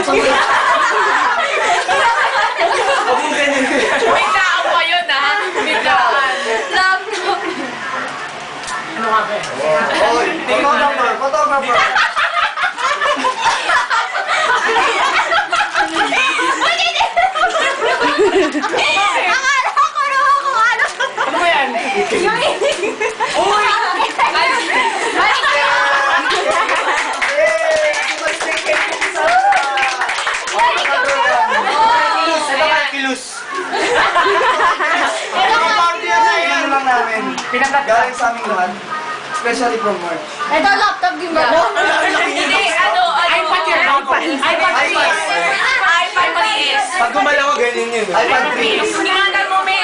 Biglaan pa yun, ha? Biglaan. Laptop. Ano nga ba? Oy, photographer. Akala ko naman kung ano. Ano ba yan? Uy! Galing sa aming lahat. Especially from work. Ito laptop din ba? Hindi, iPad yan, iPad. iPad maliis. Pag gumalaw ko, ganyan yun. iPad 3.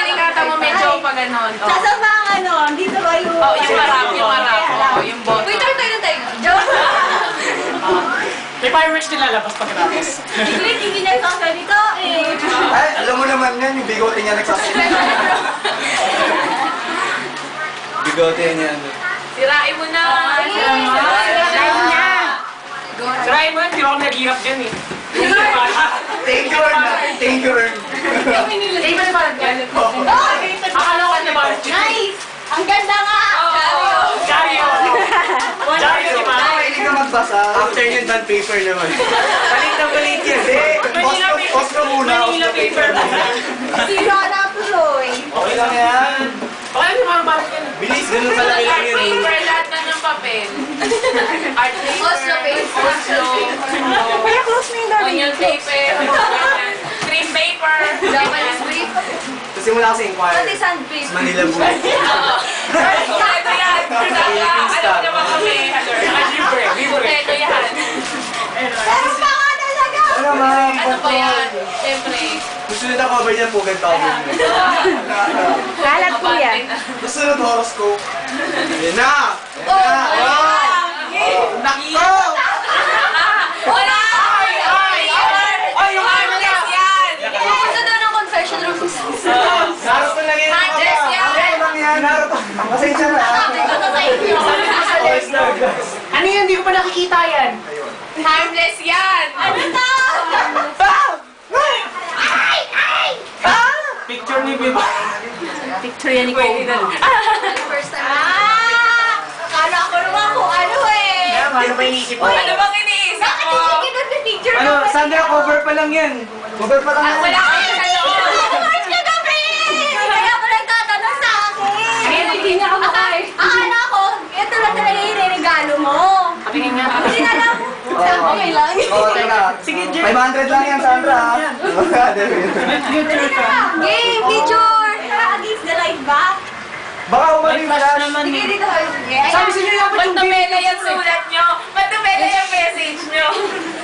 Ingatan mo medyo pa ganon. Oh. Sasa ba ang ano? Dito ba yung... Oh, yung marap. Oh, yung bottom. Wait, tayo na tayo. Joke! May fireworks din lalabas pagkatapos. Hindi niya kakanito eh. Ay, alam mo naman yan, yung bigote niya nagsasalita. Bigote niya. Sirain mo na. Sirain mo yun, di ako naghihirap dyan eh. Thank you, Ern. Thank you, Ern. Eh, ba naman yan? Akala ko naman. Nice! Ang ganda nga! Dario! Dario, di ba? Hindi ka magbasa. After yun, band paper naman. Palit na palit yan. Hindi, Oscar muna. Manila paper. Sino na tuloy? Okay lang yan. Okay, di ba? Bakit yan? Bilis, ganun kalaki lang yan. Paper, lahat na ng papel. Art paper. Oslo paper. Oslo. Kaya close na yung Onion paper. Cream paper. Japanese brief. Tapos simula kasi inquire. Pati sand brief. Manila Blue. Oo. Ito yan. Alam niyo ba kami? Libre, libre. Ito yan. Meron pa nga talaga! Ano ma'am? Ano ba yan? Siyempre. Gusto na cover niya, pugad cover niya. Kalat ko yan. Gusto na horoscope. Yan na! Oh! Nako! Wala! Ay, yung harmless yan! Pupunta daw ng confession room. Naruto lang yan. Andres yan! Naruto lang yan. Naruto. Pasensya na. Ano yan? Hindi ko pa nakikita yan. Harmless yan! Ano to? Picture ni Biba. Picture yan ni Pwede na. First time. Akala ko naman kung ano eh. Ano ba iniisip mo? Ano bang iniisip Bakit mo? hindi kita sa picture Ano, Sandra, cover pa lang yan. Cover pa lang yan. Wala kang sa loob! March ka gabi! Kaya ko nagtatanong sa akin. Hindi niya ako makain. Akala ko, ito na talaga yung regalo mo. Tingin nga. Hindi na lang. Okay lang. Oo, teka. Sige, Jer. 500 lang yan, Sandra. Game, picture! Against the light ba? Baka umaling flash. Sige, dito kayo. Sabi sa inyo dapat yung Matumela yung sulat nyo! Matumela yung message nyo!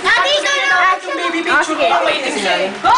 Ate, ikaw na! yung baby picture ko. Wait, kasi yan. Oh!